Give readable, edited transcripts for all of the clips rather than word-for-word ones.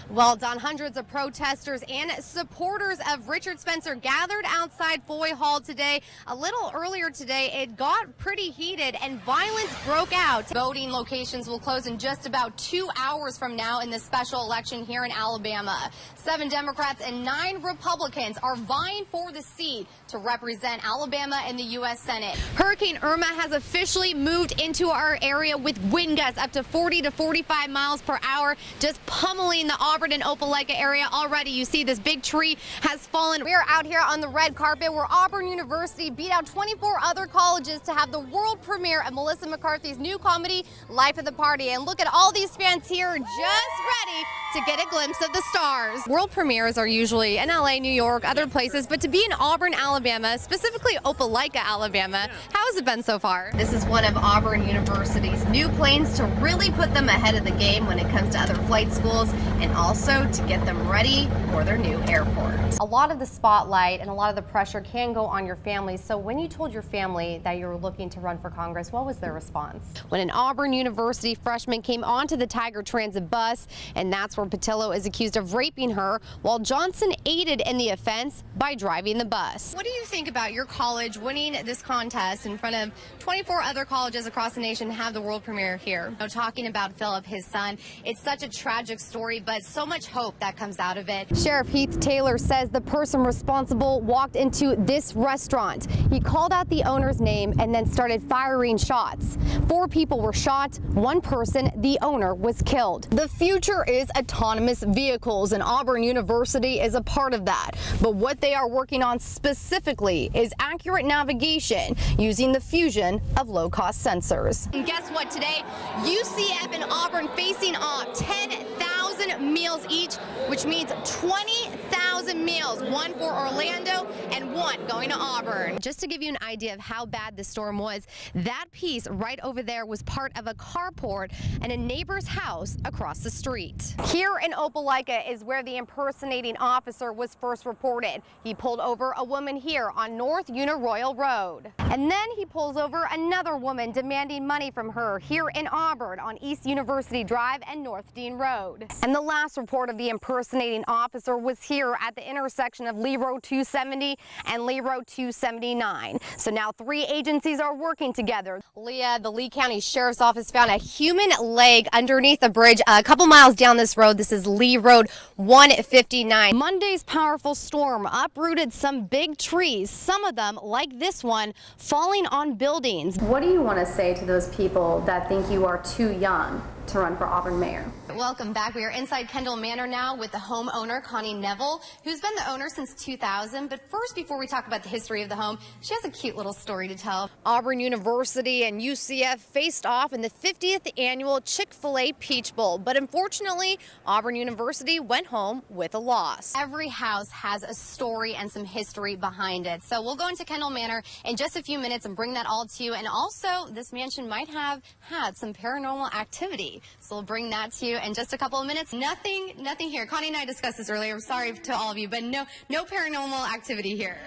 Well done. Hundreds of protesters and supporters of Richard Spencer gathered outside Foy Hall today. A little earlier today, it got pretty heated and violence broke out. Voting locations will close in just about 2 hours from now in the special election here in Alabama. 7 Democrats and 9 Republicans are vying for the seat to represent Alabama in the U.S. Senate. Hurricane Irma has officially moved into our area with wind gusts up to 40 to 45 miles per hour, just pummeling the Auburn and Opelika area. Already you see this big tree has fallen. We are out here on the red carpet where Auburn University beat out 24 other colleges to have the world premiere of Melissa McCarthy's new comedy, Life of the Party. And look at all these fans here just ready to get a glimpse of the stars. World premieres are usually in LA, New York, other places, but to be in Auburn, Alabama, specifically Opelika, Alabama, how has it been so far? This is one of Auburn University's new planes to really put them ahead of the game when it comes to other flight schools and also to get them ready for their new airport. A lot of the spotlight and a lot of the pressure can go on your family. So when you told your family that you were looking to run for Congress, what was their response? When an Auburn University freshman came onto the Tiger Transit bus, and that's where Patillo is accused of raping her, while Johnson aided in the offense by driving the bus. What do you think about your college winning this contest in front of 24 other colleges across the nation to have the world premiere here? Talking about Philip, his son, it's such a tragic story, but so much hope that comes out of it. Sheriff Heath Taylor says the person responsible walked into this restaurant. He called out the owner's name and then started firing shots. 4 people were shot, 1 person, the owner, was killed. The future is autonomous vehicles, and Auburn University is a part of that. But what they are working on specifically is accurate navigation using the fusion of low-cost sensors. And guess what? Today, UCF and Auburn facing off 10,000 meals each, which means 20,000 meals, 1 for Orlando and 1 going to Auburn. Just to give you an idea of how bad the storm was, that piece right over there was part of a carport and a neighbor's house across the street. Here in Opelika is where the impersonating officer was first reported. He pulled over a woman here on North Uniroyal Road. And then he pulls over another woman demanding money from her here in Auburn on East University Drive and North Dean Road. And the last report of the impersonating officer was here at the intersection of Lee Road 270 and Lee Road 279. So now 3 agencies are working together. Leah, the Lee County Sheriff's Office found a human leg underneath a bridge a couple miles down this road. This is Lee Road 159. Monday's powerful storm uprooted some big trees, some of them, like this one, falling on buildings. What do you want to say to those people that think you are too young to run for Auburn mayor? Welcome back. We are inside Kendall Manor now with the homeowner, Connie Neville, who's been the owner since 2000. But first, before we talk about the history of the home, she has a cute little story to tell. Auburn University and UCF faced off in the 50th annual Chick-fil-A Peach Bowl. But unfortunately, Auburn University went home with a loss. Every house has a story and some history behind it. So we'll go into Kendall Manor in just a few minutes and bring that all to you. And also, this mansion might have had some paranormal activity. So we'll bring that to you in just a couple of minutes. Nothing here. Connie and I discussed this earlier. I'm sorry to all of you, but no paranormal activity here.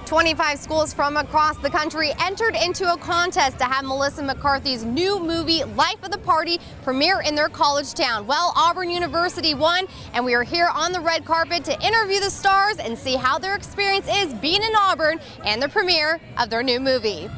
25 schools from across the country entered into a contest to have Melissa McCarthy's new movie, Life of the Party, premiere in their college town. Well, Auburn University won, and we are here on the red carpet to interview the stars and see how their experience is being in Auburn and the premiere of their new movie.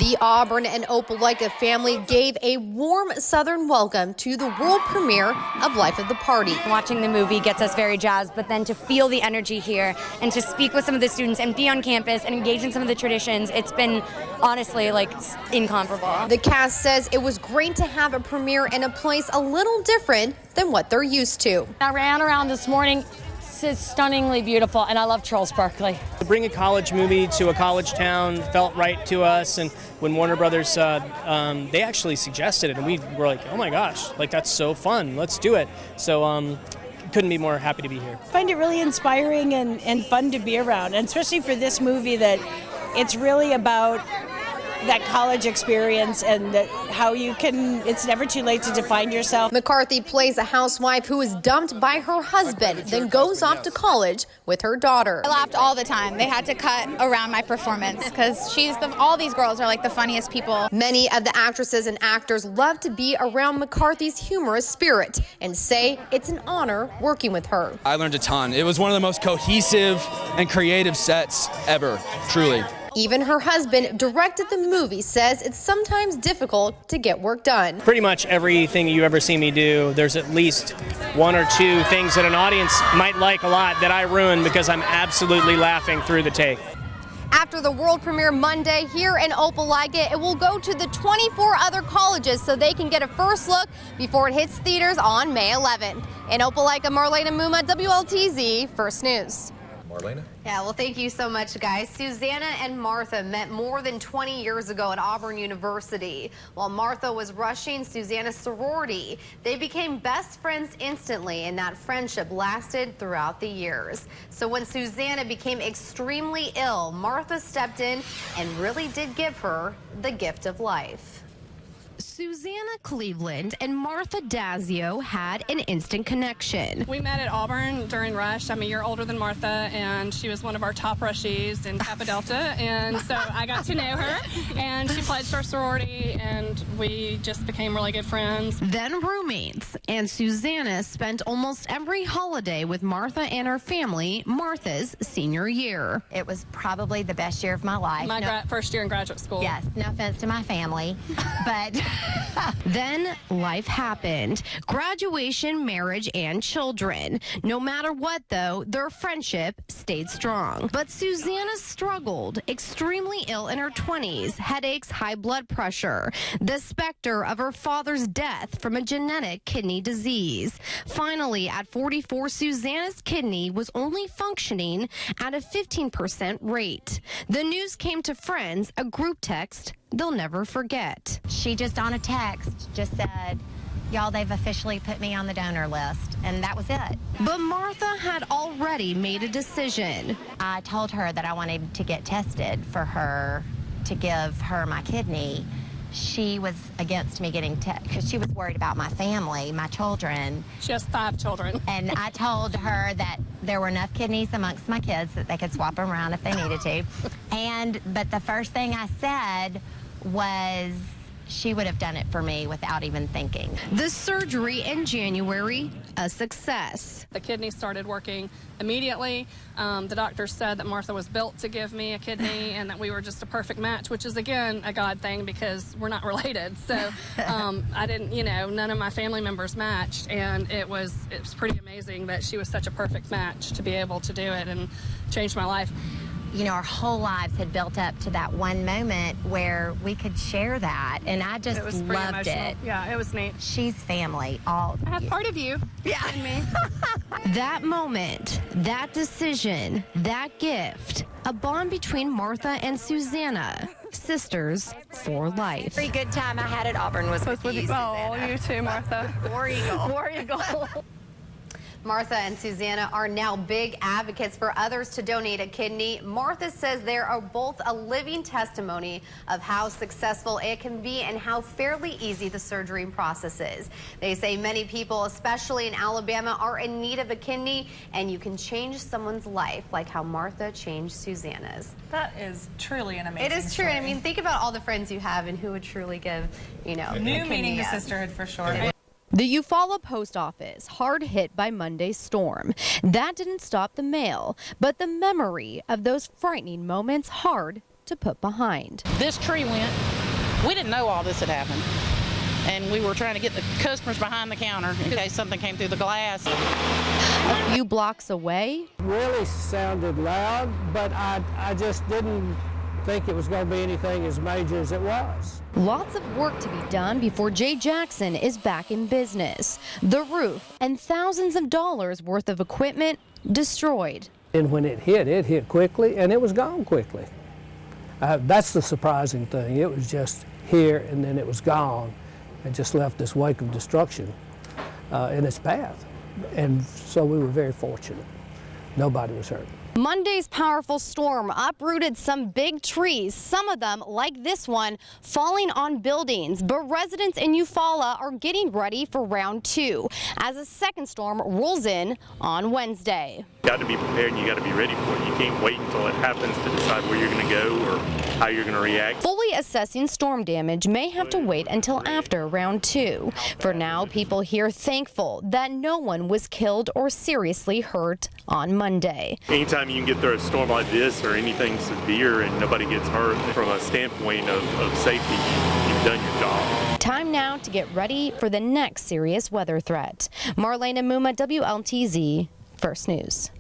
The Auburn and Opelika family gave a warm Southern welcome to the world premiere of Life of the Party. Watching the movie gets us very jazzed, but then to feel the energy here and to speak with some of the students and be on campus and engage in some of the traditions, it's been honestly like incomparable. The cast says it was great to have a premiere in a place a little different than what they're used to. I ran around this morning. It's stunningly beautiful, and I love Charles Barkley. To bring a college movie to a college town felt right to us, and when Warner Brothers, they actually suggested it, and we were like, oh my gosh, like that's so fun, let's do it. So couldn't be more happy to be here. I find it really inspiring and fun to be around, and especially for this movie that it's really about that college experience and how you can, it's never too late to define yourself. McCarthy plays a housewife who is dumped by her husband, then goes off to college with her daughter. I laughed all the time. They had to cut around my performance because all these girls are like the funniest people. Many of the actresses and actors love to be around McCarthy's humorous spirit and say it's an honor working with her. I learned a ton. It was one of the most cohesive and creative sets ever, truly. Even her husband directed the movie says it's sometimes difficult to get work done. Pretty much everything you ever see me do, there's at least one or two things that an audience might like a lot that I ruin because I'm absolutely laughing through the take. After the world premiere Monday here in Opelika, it will go to the 24 other colleges so they can get a first look before it hits theaters on May 11th. In Opelika, Marlena Mumma, WLTZ First News. Marlena? Yeah, well, thank you so much, guys. Susanna and Martha met more than 20 years ago at Auburn University. While Martha was rushing Susanna's sorority, they became best friends instantly, and that friendship lasted throughout the years. So when Susanna became extremely ill, Martha stepped in and really did give her the gift of life. Susanna Cleveland and Martha Dazio had an instant connection. We met at Auburn during Rush. I'm a year older than Martha, and she was one of our top rushies in Kappa Delta, and so I got to know her, and she pledged our sorority, and we just became really good friends. Then roommates, and Susanna spent almost every holiday with Martha and her family Martha's senior year. It was probably the best year of my life. My first year in graduate school. Yes, no offense to my family, but... Then life happened. Graduation, marriage, and children. No matter what, though, their friendship stayed strong. But Susanna struggled, extremely ill in her 20s, headaches, high blood pressure, the specter of her father's death from a genetic kidney disease. Finally, at 44, Susanna's kidney was only functioning at a 15% rate. The news came to friends, a group text they'll never forget. She just on a text just said, y'all, they've officially put me on the donor list, and that was it. But Martha had already made a decision. I told her that I wanted to get tested for her to give her my kidney. She was against me getting tested because she was worried about my family, my children. She has 5 children. And I told her that there were enough kidneys amongst my kids that they could swap them around if they needed to. But the first thing I said was she would have done it for me without even thinking. The surgery in January, a success. The kidney started working immediately. The doctor said that Martha was built to give me a kidney and that we were just a perfect match, which is, again, a God thing because we're not related. So I didn't, none of my family members matched, and it was pretty amazing that she was such a perfect match to be able to do it and change my life. Our whole lives had built up to that one moment where we could share that, and I just loved it. Yeah, it was neat. She's family. I have part of you. Yeah. In me. That moment, that decision, that gift, a bond between Martha and Susanna, sisters for life. Every good time I had at Auburn was with you, Susanna. You too, Martha. War Eagle. War Eagle. Martha and Susanna are now big advocates for others to donate a kidney. Martha says they are both a living testimony of how successful it can be and how fairly easy the surgery process is. They say many people, especially in Alabama, are in need of a kidney, and you can change someone's life like how Martha changed Susanna's. That is truly an amazing It is true. story. I mean, think about all the friends you have and who would truly give, New meaning to sisterhood for sure. The Eufaula post office hard hit by Monday's storm. That didn't stop the mail, but the memory of those frightening moments hard to put behind. This tree went. We didn't know all this had happened, and we were trying to get the customers behind the counter in case something came through the glass. A few blocks away, really sounded loud, but I just didn't think it was going to be anything as major as it was. lots of work to be done before Jay Jackson is back in business. The roof and thousands of dollars worth of equipment destroyed. And when it hit quickly, and it was gone quickly. That's the surprising thing. It was just here and then it was gone and just left this wake of destruction in its path. And so we were very fortunate. Nobody was hurt. Monday's powerful storm uprooted some big trees, some of them, like this one, falling on buildings. But residents in Eufaula are getting ready for round 2 as a second storm rolls in on Wednesday. You got to be prepared and you got to be ready for it. You can't wait until it happens to decide where you're going to go or how you're going to react. Fully assessing storm damage may have to wait until after round 2. For now, people here thankful that no one was killed or seriously hurt on Monday. Anytime you can get through a storm like this or anything severe and nobody gets hurt, from a standpoint of safety, you've done your job. Time now to get ready for the next serious weather threat. Marlena, Mumma, WLTZ, First News.